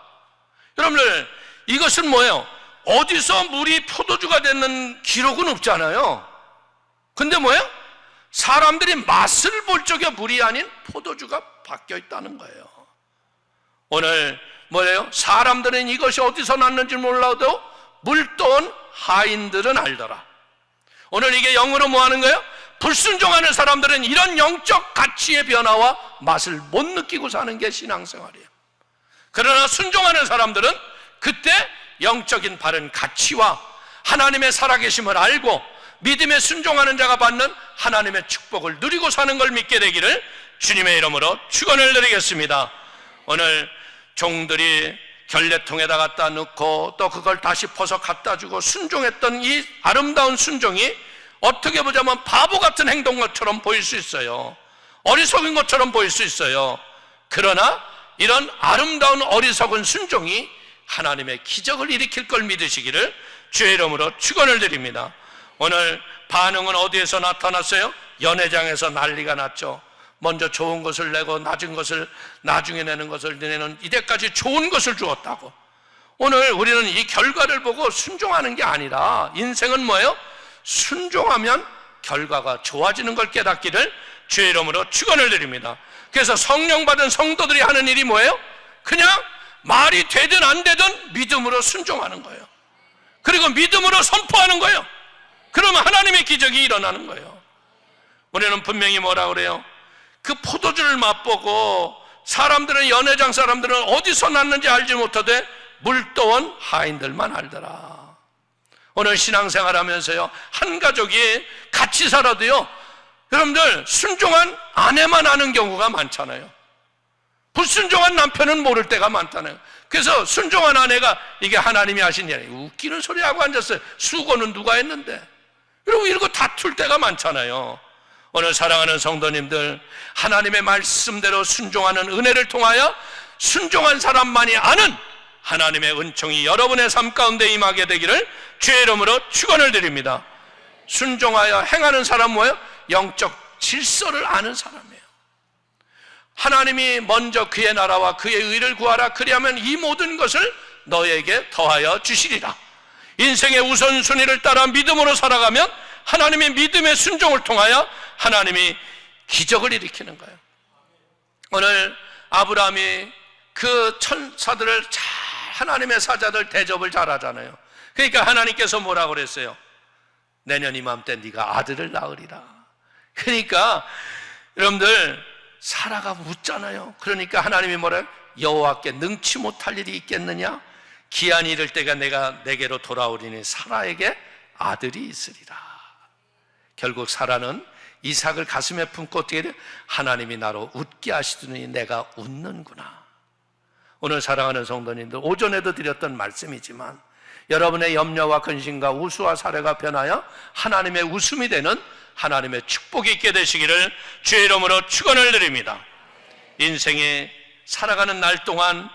여러분들, 이것은 뭐예요? 어디서 물이 포도주가 되는 기록은 없잖아요. 근데 뭐예요? 사람들이 맛을 볼 적에 물이 아닌 포도주가 바뀌어 있다는 거예요. 오늘 뭐예요? 사람들은 이것이 어디서 났는지 몰라도 물떠온 하인들은 알더라. 오늘 이게 영어로 뭐 하는 거예요? 불순종하는 사람들은 이런 영적 가치의 변화와 맛을 못 느끼고 사는 게 신앙생활이에요. 그러나 순종하는 사람들은 그때 영적인 바른 가치와 하나님의 살아계심을 알고 믿음에 순종하는 자가 받는 하나님의 축복을 누리고 사는 걸 믿게 되기를 주님의 이름으로 축원을 드리겠습니다. 오늘 종들이 결례통에다 갖다 넣고 또 그걸 다시 퍼서 갖다 주고 순종했던 이 아름다운 순종이 어떻게 보자면 바보 같은 행동 것처럼 보일 수 있어요. 어리석은 것처럼 보일 수 있어요. 그러나 이런 아름다운 어리석은 순종이 하나님의 기적을 일으킬 걸 믿으시기를 주의 이름으로 축원을 드립니다. 오늘 반응은 어디에서 나타났어요? 연회장에서 난리가 났죠. 먼저 좋은 것을 내고 낮은 것을 나중에 내는 것을 내는 이때까지 좋은 것을 주었다고. 오늘 우리는 이 결과를 보고 순종하는 게 아니라 인생은 뭐예요? 순종하면 결과가 좋아지는 걸 깨닫기를 주의 이름으로 축원을 드립니다. 그래서 성령 받은 성도들이 하는 일이 뭐예요? 그냥 말이 되든 안 되든 믿음으로 순종하는 거예요. 그리고 믿음으로 선포하는 거예요. 그러면 하나님의 기적이 일어나는 거예요. 우리는 분명히 뭐라 그래요? 그 포도주를 맛보고 사람들은, 연회장 사람들은 어디서 났는지 알지 못하되 물떠온 하인들만 알더라. 오늘 신앙생활 하면서요, 한 가족이 같이 살아도요, 여러분들 순종한 아내만 아는 경우가 많잖아요. 불순종한 남편은 모를 때가 많다네요. 그래서 순종한 아내가 이게 하나님이 하신 일이 웃기는 소리 하고 앉았어요. 수고는 누가 했는데? 그리고 이러고 다툴 때가 많잖아요. 오늘 사랑하는 성도님들, 하나님의 말씀대로 순종하는 은혜를 통하여 순종한 사람만이 아는 하나님의 은총이 여러분의 삶 가운데 임하게 되기를 주의 이름으로 축원을 드립니다. 순종하여 행하는 사람 뭐예요? 영적 질서를 아는 사람이에요. 하나님이 먼저 그의 나라와 그의 의를 구하라. 그리하면 이 모든 것을 너에게 더하여 주시리라. 인생의 우선순위를 따라 믿음으로 살아가면 하나님의 믿음의 순종을 통하여 하나님이 기적을 일으키는 거예요. 오늘 아브라함이 그 천사들을 잘, 하나님의 사자들 대접을 잘 하잖아요. 그러니까 하나님께서 뭐라고 그랬어요? 내년 이맘때 네가 아들을 낳으리라. 그러니까 여러분들, 사라가 묻잖아요. 그러니까 하나님이 뭐래요? 여호와께 능치 못할 일이 있겠느냐? 기한이 이를 때가 내가 내게로 돌아오리니 사라에게 아들이 있으리라. 결국 사라는 이삭을 가슴에 품고 어떻게 돼? 하나님이 나로 웃게 하시더니 내가 웃는구나. 오늘 사랑하는 성도님들, 오전에도 드렸던 말씀이지만 여러분의 염려와 근심과 우수와 사례가 변하여 하나님의 웃음이 되는 하나님의 축복이 있게 되시기를 주의 이름으로 축원을 드립니다. 인생에 살아가는 날 동안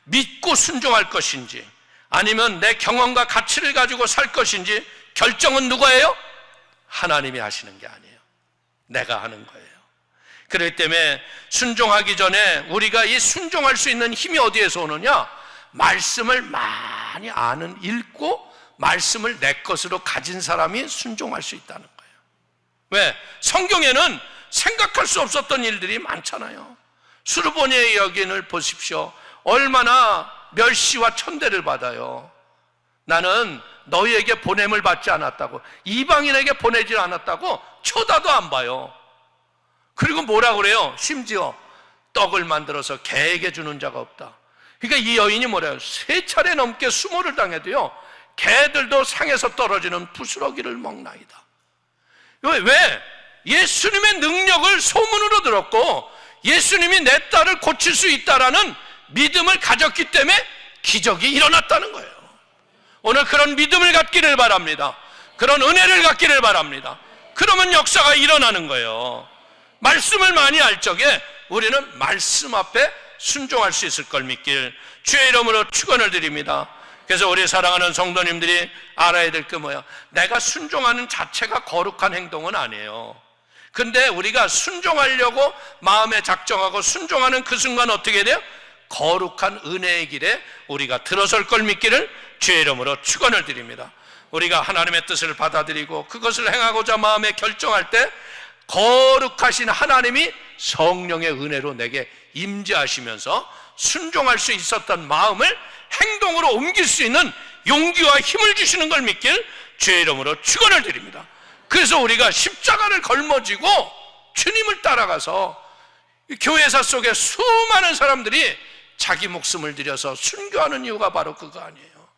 믿고 순종할 것인지 아니면 내 경험과 가치를 가지고 살 것인지 결정은 누가 해요? 하나님이 하시는 게 아니에요. 내가 하는 거예요. 그렇기 때문에 순종하기 전에 우리가 이 순종할 수 있는 힘이 어디에서 오느냐? 말씀을 많이 아는, 읽고 말씀을 내 것으로 가진 사람이 순종할 수 있다는 거예요. 왜? 성경에는 생각할 수 없었던 일들이 많잖아요. 수르보니의 여인을 보십시오. 얼마나 멸시와 천대를 받아요. 나는 너희에게 보냄을 받지 않았다고, 이방인에게 보내지 않았다고 쳐다도 안 봐요. 그리고 뭐라 그래요? 심지어 떡을 만들어서 개에게 주는 자가 없다. 그러니까 이 여인이 뭐래요? 3차례 넘게 수모를 당해도요, 개들도 상에서 떨어지는 부스러기를 먹나이다. 왜? 예수님의 능력을 소문으로 들었고 예수님이 내 딸을 고칠 수 있다라는 믿음을 가졌기 때문에 기적이 일어났다는 거예요. 오늘 그런 믿음을 갖기를 바랍니다. 그런 은혜를 갖기를 바랍니다. 그러면 역사가 일어나는 거예요. 말씀을 많이 알 적에 우리는 말씀 앞에 순종할 수 있을 걸 믿길 주의 이름으로 축원을 드립니다. 그래서 우리 사랑하는 성도님들이 알아야 될 게 뭐야? 내가 순종하는 자체가 거룩한 행동은 아니에요. 근데 우리가 순종하려고 마음에 작정하고 순종하는 그 순간 어떻게 돼요? 거룩한 은혜의 길에 우리가 들어설 걸 믿기를 주의 이름으로 축원을 드립니다. 우리가 하나님의 뜻을 받아들이고 그것을 행하고자 마음에 결정할 때 거룩하신 하나님이 성령의 은혜로 내게 임재하시면서 순종할 수 있었던 마음을 행동으로 옮길 수 있는 용기와 힘을 주시는 걸 믿길 주의 이름으로 축원을 드립니다. 그래서 우리가 십자가를 걸머지고 주님을 따라가서 교회사 속에 수많은 사람들이 자기 목숨을 들여서 순교하는 이유가 바로 그거 아니에요.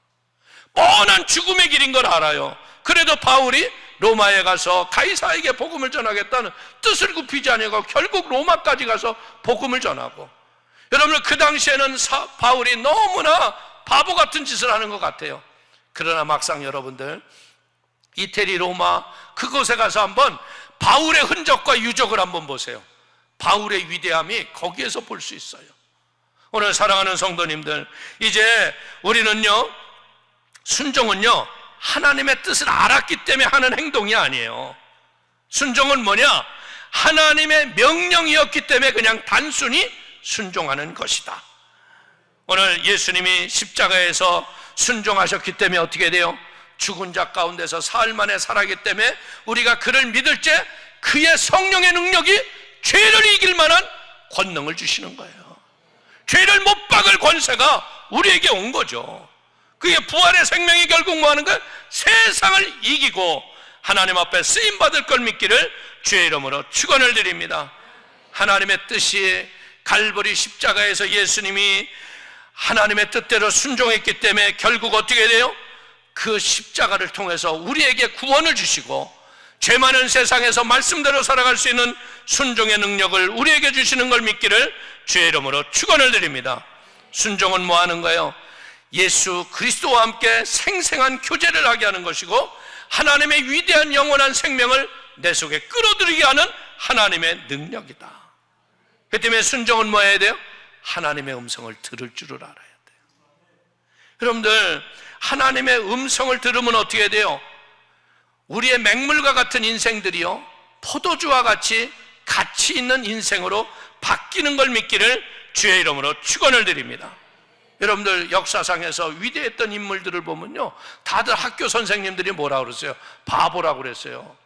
뻔한 죽음의 길인 걸 알아요. 그래도 바울이 로마에 가서 가이사에게 복음을 전하겠다는 뜻을 굽히지 아니하고 결국 로마까지 가서 복음을 전하고, 여러분 그 당시에는 바울이 너무나 바보 같은 짓을 하는 것 같아요. 그러나 막상 여러분들 이태리 로마 그곳에 가서 한번 바울의 흔적과 유적을 한번 보세요. 바울의 위대함이 거기에서 볼 수 있어요. 오늘 사랑하는 성도님들, 이제 우리는요, 순종은요 하나님의 뜻을 알았기 때문에 하는 행동이 아니에요. 순종은 뭐냐? 하나님의 명령이었기 때문에 그냥 단순히 순종하는 것이다. 오늘 예수님이 십자가에서 순종하셨기 때문에 어떻게 돼요? 죽은 자 가운데서 사흘 만에 살아기 때문에 우리가 그를 믿을 때 그의 성령의 능력이 죄를 이길 만한 권능을 주시는 거예요. 죄를 못 박을 권세가 우리에게 온 거죠. 그게 부활의 생명이 결국 뭐 하는 거예요? 세상을 이기고 하나님 앞에 쓰임받을 걸 믿기를 주의 이름으로 축원을 드립니다. 하나님의 뜻이 갈보리 십자가에서 예수님이 하나님의 뜻대로 순종했기 때문에 결국 어떻게 돼요? 그 십자가를 통해서 우리에게 구원을 주시고 죄 많은 세상에서 말씀대로 살아갈 수 있는 순종의 능력을 우리에게 주시는 걸 믿기를 주의 이름으로 축원을 드립니다. 순종은 뭐 하는 거예요? 예수 그리스도와 함께 생생한 교제를 하게 하는 것이고 하나님의 위대한 영원한 생명을 내 속에 끌어들이게 하는 하나님의 능력이다. 그 때문에 순종은 뭐 해야 돼요? 하나님의 음성을 들을 줄을 알아야 돼요. 여러분들, 하나님의 음성을 들으면 어떻게 돼요? 우리의 맹물과 같은 인생들이요, 포도주와 같이 가치 있는 인생으로 바뀌는 걸 믿기를 주의 이름으로 축원을 드립니다. 여러분들, 역사상에서 위대했던 인물들을 보면요, 다들 학교 선생님들이 뭐라 그랬어요? 바보라고 그랬어요.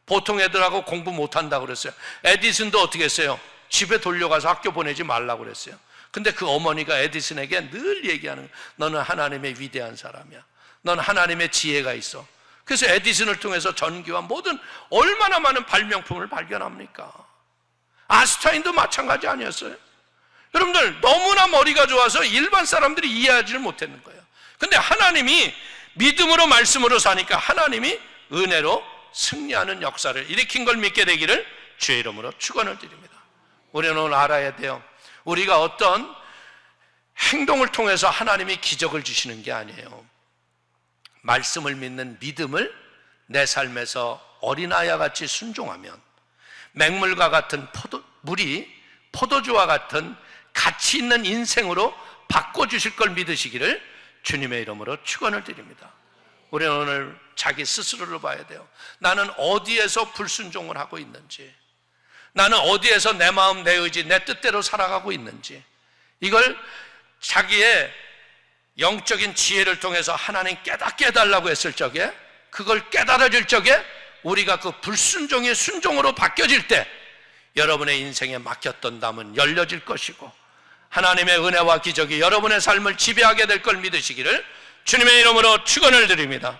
보통 애들하고 공부 못한다고 그랬어요. 에디슨도 어떻게 했어요? 집에 돌려가서 학교 보내지 말라고 그랬어요. 근데 그 어머니가 에디슨에게 늘 얘기하는 거예요. 너는 하나님의 위대한 사람이야. 넌 하나님의 지혜가 있어. 그래서 에디슨을 통해서 전기와 모든 얼마나 많은 발명품을 발견합니까? 아인슈타인도 마찬가지 아니었어요? 여러분들, 너무나 머리가 좋아서 일반 사람들이 이해하지를 못했는 거예요. 근데 하나님이 믿음으로 말씀으로 사니까 하나님이 은혜로 승리하는 역사를 일으킨 걸 믿게 되기를 주의 이름으로 축원을 드립니다. 우리는 오늘 알아야 돼요. 우리가 어떤 행동을 통해서 하나님이 기적을 주시는 게 아니에요. 말씀을 믿는 믿음을 내 삶에서 어린아이와 같이 순종하면 맹물과 같은 물이 포도주와 같은 가치 있는 인생으로 바꿔주실 걸 믿으시기를 주님의 이름으로 축원을 드립니다. 우리는 오늘 자기 스스로를 봐야 돼요. 나는 어디에서 불순종을 하고 있는지, 나는 어디에서 내 마음, 내 의지, 내 뜻대로 살아가고 있는지, 이걸 자기의 영적인 지혜를 통해서 하나님 깨닫게 해달라고 했을 적에, 그걸 깨달아질 적에 우리가 그 불순종이 순종으로 바뀌어질 때 여러분의 인생에 막혔던 담은 열려질 것이고 하나님의 은혜와 기적이 여러분의 삶을 지배하게 될 걸 믿으시기를 주님의 이름으로 축원을 드립니다.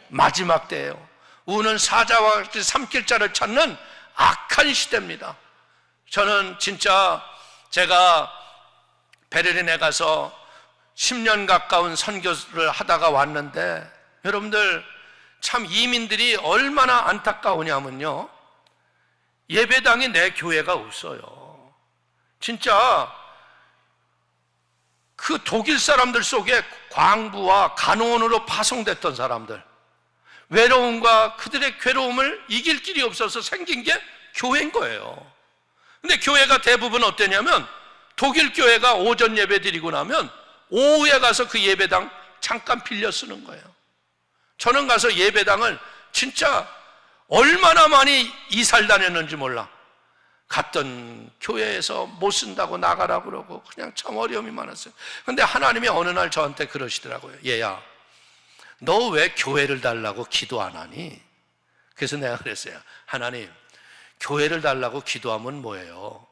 마지막 때예요. 우는 사자와 같이 삼킬 자를 찾는 악한 시대입니다. 저는 진짜 제가 베를린에 가서 10년 가까운 선교를 하다가 왔는데 여러분들 참 이민들이 얼마나 안타까우냐면요, 예배당이 내 교회가 없어요. 진짜 그 독일 사람들 속에 광부와 간호원으로 파송됐던 사람들, 외로움과 그들의 괴로움을 이길 길이 없어서 생긴 게 교회인 거예요. 근데 교회가 대부분 어땠냐면 독일 교회가 오전 예배 드리고 나면 오후에 가서 그 예배당 잠깐 빌려 쓰는 거예요. 저는 가서 예배당을 진짜 얼마나 많이 이사를 다녔는지 몰라. 갔던 교회에서 못 쓴다고 나가라고 그러고 그냥 참 어려움이 많았어요. 근데 하나님이 어느 날 저한테 그러시더라고요. 얘야, 너 왜 교회를 달라고 기도 안 하니? 그래서 내가 그랬어요. 하나님, 교회를 달라고 기도하면 뭐예요?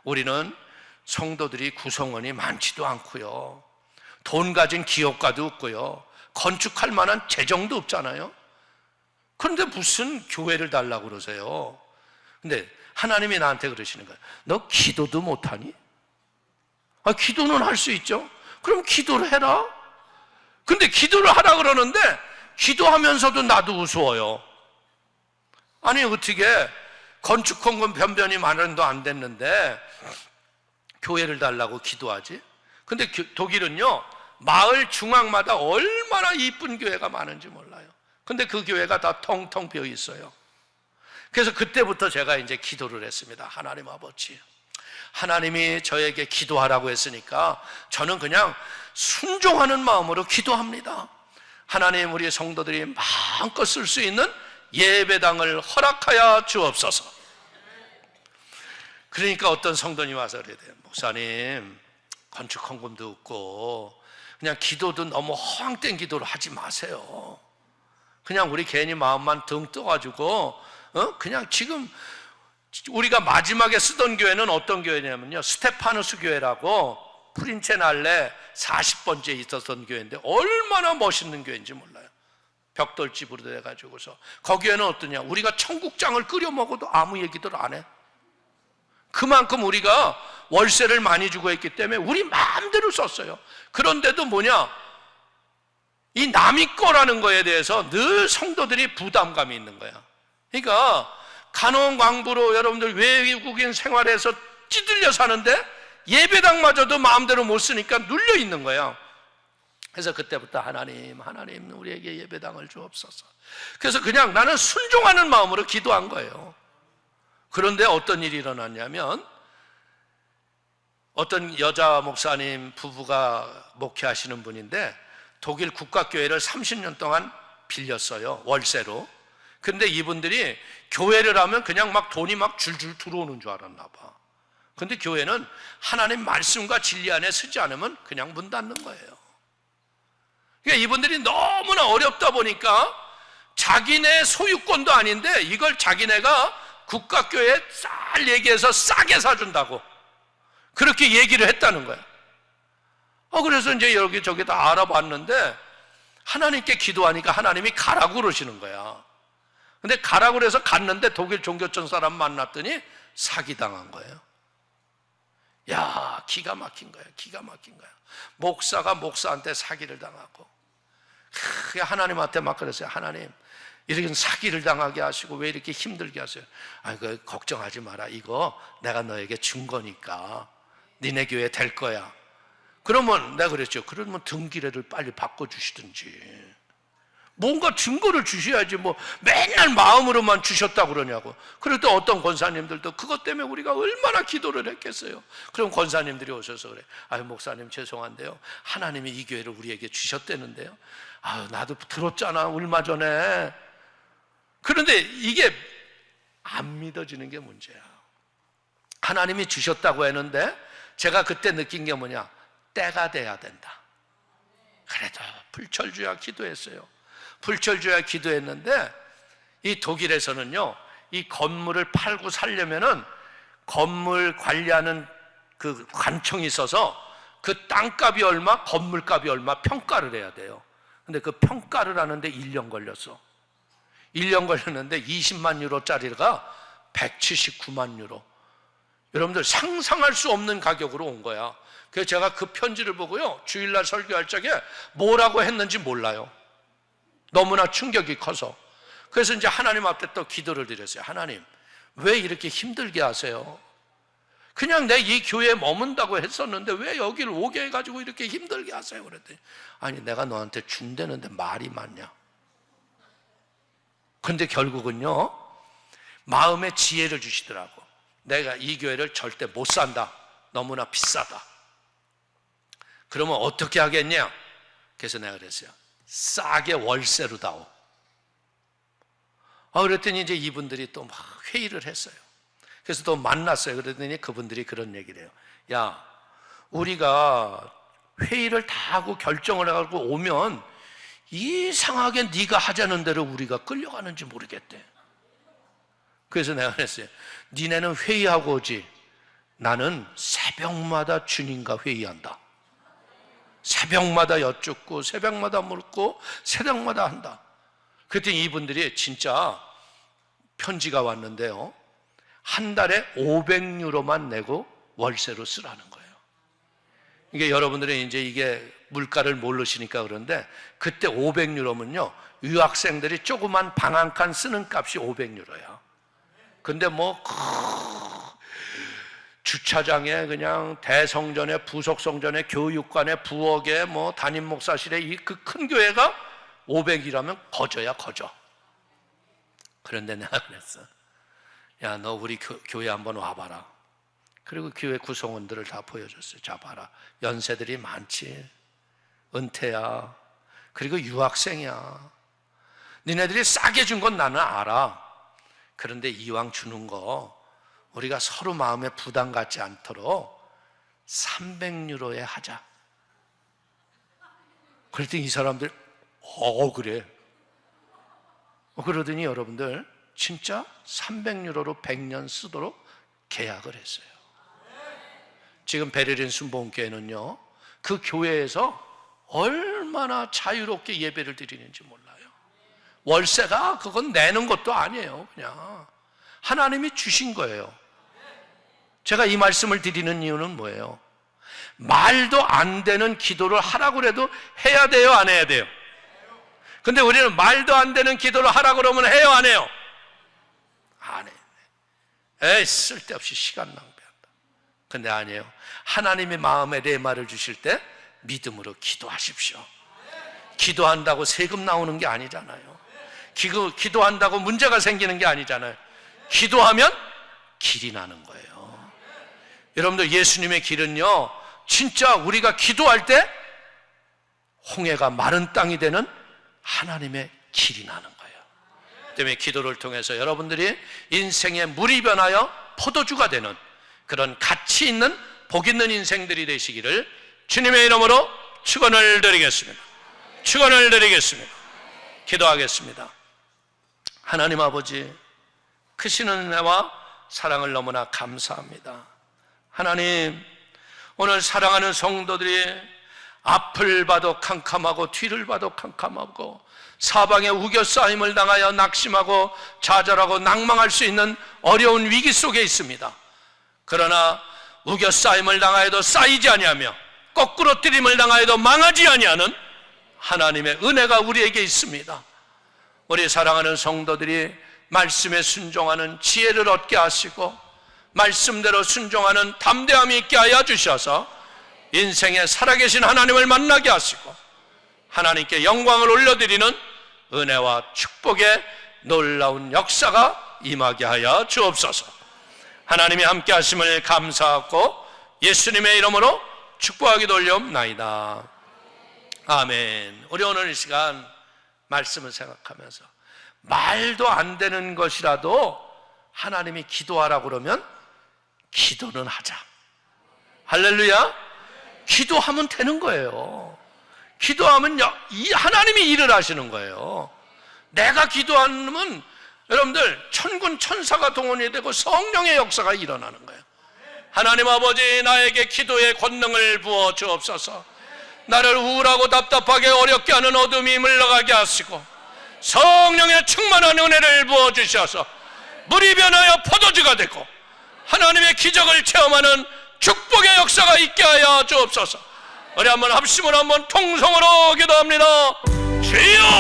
우리는 성도들이 구성원이 많지도 않고요, 돈 가진 기업가도 없고요, 건축할 만한 재정도 없잖아요. 그런데 무슨 교회를 달라고 그러세요? 근데 하나님이 나한테 그러시는 거예요. 너 기도도 못하니? 기도는 할 수 있죠. 그럼 기도를 해라. 근데 기도를 하라 그러는데 기도하면서도 나도 우스워요. 아니 어떻게 건축한 건 변변히 마련도 안 됐는데 교회를 달라고 기도하지? 근데 독일은요, 마을 중앙마다 얼마나 이쁜 교회가 많은지 몰라요. 근데 그 교회가 다 텅텅 비어 있어요. 그래서 그때부터 제가 이제 기도를 했습니다. 하나님 아버지, 하나님이 저에게 기도하라고 했으니까 저는 그냥 순종하는 마음으로 기도합니다. 하나님, 우리 성도들이 마음껏 쓸 수 있는 예배당을 허락하여 주옵소서. 그러니까 어떤 성도님 와서 그래야 돼요. 목사님, 건축 헌금도 없고 그냥 기도도 너무 허황된 기도를 하지 마세요. 그냥 우리 괜히 마음만 등 떠가지고 그냥 지금 우리가 마지막에 쓰던 교회는 어떤 교회냐면요, 스테파누스 교회라고 프린체날레 40번째 있었던 교회인데 얼마나 멋있는 교회인지 몰라요. 벽돌집으로 돼가지고서 거기에는 어떠냐, 우리가 청국장을 끓여 먹어도 아무 얘기들 안 해. 그만큼 우리가 월세를 많이 주고 있기 때문에 우리 마음대로 썼어요. 그런데도 뭐냐, 이 남이 거라는 거에 대해서 늘 성도들이 부담감이 있는 거야. 그러니까 간호원 광부로 여러분들 외국인 생활에서 찌들려 사는데 예배당마저도 마음대로 못 쓰니까 눌려 있는 거야. 그래서 그때부터 하나님 우리에게 예배당을 주옵소서. 그래서 그냥 나는 순종하는 마음으로 기도한 거예요. 그런데 어떤 일이 일어났냐면 어떤 여자 목사님 부부가 목회하시는 분인데 독일 국가교회를 30년 동안 빌렸어요, 월세로. 근데 이분들이 교회를 하면 그냥 막 돈이 막 줄줄 들어오는 줄 알았나 봐. 근데 교회는 하나님 말씀과 진리 안에 서지 않으면 그냥 문 닫는 거예요. 그러니까 이분들이 너무나 어렵다 보니까 자기네 소유권도 아닌데 이걸 자기네가 국가교회에 쌀 얘기해서 싸게 사준다고 그렇게 얘기를 했다는 거야. 그래서 이제 여기저기 다 알아봤는데 하나님께 기도하니까 하나님이 가라고 그러시는 거야. 근데 가라고 그래서 갔는데 독일 종교청 사람 만났더니 사기당한 거예요. 야, 기가 막힌 거야. 기가 막힌 거야. 목사가 목사한테 사기를 당하고. 하나님한테 막 그랬어요. 하나님, 이렇게 사기를 당하게 하시고 왜 이렇게 힘들게 하세요? 그 걱정하지 마라. 이거 내가 너에게 준 거니까 니네 교회 될 거야. 그러면 내가 그랬죠. 그러면 등기례를 빨리 바꿔주시든지 뭔가 증거를 주셔야지 뭐 맨날 마음으로만 주셨다고 그러냐고. 그럴 때 어떤 권사님들도 그것 때문에 우리가 얼마나 기도를 했겠어요. 그럼 권사님들이 오셔서 그래, 아유 목사님 죄송한데요, 하나님이 이 교회를 우리에게 주셨다는데요. 아유 나도 들었잖아 얼마 전에. 그런데 이게 안 믿어지는 게 문제야. 하나님이 주셨다고 했는데 제가 그때 느낀 게 뭐냐, 때가 돼야 된다. 그래도 불철주야 기도했어요. 불철주야 기도했는데 이 독일에서는요, 이 건물을 팔고 살려면은 건물 관리하는 그 관청이 있어서 그 땅값이 얼마, 건물값이 얼마 평가를 해야 돼요. 근데 그 평가를 하는데 1년 걸렸어. 1년 걸렸는데 20만 유로짜리가 179만 유로. 여러분들 상상할 수 없는 가격으로 온 거야. 그래서 제가 그 편지를 보고요, 주일날 설교할 적에 뭐라고 했는지 몰라요. 너무나 충격이 커서. 그래서 이제 하나님 앞에 또 기도를 드렸어요. 하나님, 왜 이렇게 힘들게 하세요? 그냥 내 이 교회에 머문다고 했었는데 왜 여기를 오게 해가지고 이렇게 힘들게 하세요? 그랬더니, 아니 내가 너한테 준다는데 말이 많냐? 근데 결국은요, 마음의 지혜를 주시더라고. 내가 이 교회를 절대 못 산다, 너무나 비싸다. 그러면 어떻게 하겠냐? 그래서 내가 그랬어요, 싸게 월세로 다오. 그랬더니 이제 이분들이 또 막 회의를 했어요. 그래서 또 만났어요. 그랬더니 그분들이 그런 얘기를 해요. 야, 우리가 회의를 다 하고 결정을 해가지고 오면 이상하게 네가 하자는 대로 우리가 끌려가는지 모르겠대. 그래서 내가 그랬어요, 니네는 회의하고 오지, 나는 새벽마다 주님과 회의한다. 새벽마다 여쭙고 새벽마다 묻고 새벽마다 한다. 그랬더니 이분들이 진짜 편지가 왔는데요, 한 달에 500유로만 내고 월세로 쓰라는 거예요. 이게 여러분들은 이제 이게 물가를 모르시니까 그런데 그때 500유로면요, 유학생들이 조그만 방 한 칸 쓰는 값이 500유로야. 근데 뭐 주차장에 그냥 대성전에, 부속성전에, 교육관에, 부엌에, 뭐 담임 목사실에 이 그 큰 교회가 500이라면 거저야 거저. 그런데 내가 그랬어, 야 너 우리 교회 한번 와봐라. 그리고 교회 구성원들을 다 보여줬어요. 자 봐라, 연세들이 많지, 은퇴야, 그리고 유학생이야. 니네들이 싸게 준 건 나는 알아. 그런데 이왕 주는 거 우리가 서로 마음에 부담 갖지 않도록 300유로에 하자. 그랬더니 이 사람들 그래. 그러더니 여러분들 진짜 300유로로 100년 쓰도록 계약을 했어요. 지금 베를린 순복음교회는요, 그 교회에서 얼마나 자유롭게 예배를 드리는지 몰라요. 월세가 그건 내는 것도 아니에요. 그냥 하나님이 주신 거예요. 제가 이 말씀을 드리는 이유는 뭐예요? 말도 안 되는 기도를 하라고 해도 해야 돼요, 안 해야 돼요? 근데 우리는 말도 안 되는 기도를 하라고 그러면 해요, 안 해요? 안 해. 에이, 쓸데없이 시간 낭비한다. 근데 아니에요. 하나님이 마음에 레마를 주실 때 믿음으로 기도하십시오. 기도한다고 세금 나오는 게 아니잖아요. 기도한다고 문제가 생기는 게 아니잖아요. 기도하면 길이 나는 거예요. 여러분들, 예수님의 길은요, 진짜 우리가 기도할 때 홍해가 마른 땅이 되는 하나님의 길이 나는 거예요. 때문에 기도를 통해서 여러분들이 인생의 물이 변하여 포도주가 되는 그런 가치 있는 복 있는 인생들이 되시기를 주님의 이름으로 축원을 드리겠습니다. 축원을 드리겠습니다. 기도하겠습니다. 하나님 아버지, 크신 은혜와 사랑을 너무나 감사합니다. 하나님, 오늘 사랑하는 성도들이 앞을 봐도 캄캄하고 뒤를 봐도 캄캄하고 사방에 우겨싸임을 당하여 낙심하고 좌절하고 낭망할 수 있는 어려운 위기 속에 있습니다. 그러나 우겨싸임을 당하여도 쌓이지 아니하며 거꾸로 뜨림을 당하여도 망하지 아니하는 하나님의 은혜가 우리에게 있습니다. 우리 사랑하는 성도들이 말씀에 순종하는 지혜를 얻게 하시고 말씀대로 순종하는 담대함이 있게 하여 주셔서 인생에 살아계신 하나님을 만나게 하시고 하나님께 영광을 올려드리는 은혜와 축복의 놀라운 역사가 임하게 하여 주옵소서. 하나님이 함께 하심을 감사하고 예수님의 이름으로 축복하기도 올려옵나이다. 아멘. 우리 오늘 이 시간 말씀을 생각하면서 말도 안 되는 것이라도 하나님이 기도하라고 그러면 기도는 하자. 할렐루야. 기도하면 되는 거예요. 기도하면 하나님이 일을 하시는 거예요. 내가 기도하면 여러분들 천군 천사가 동원이 되고 성령의 역사가 일어나는 거예요. 하나님 아버지, 나에게 기도의 권능을 부어 주옵소서. 나를 우울하고 답답하게 어렵게 하는 어둠이 물러가게 하시고 성령의 충만한 은혜를 부어 주셔서 물이 변하여 포도주가 되고 하나님의 기적을 체험하는 축복의 역사가 있게 하여 주옵소서. 우리 한번 합심으로 한번 통성으로 기도합니다. 주여!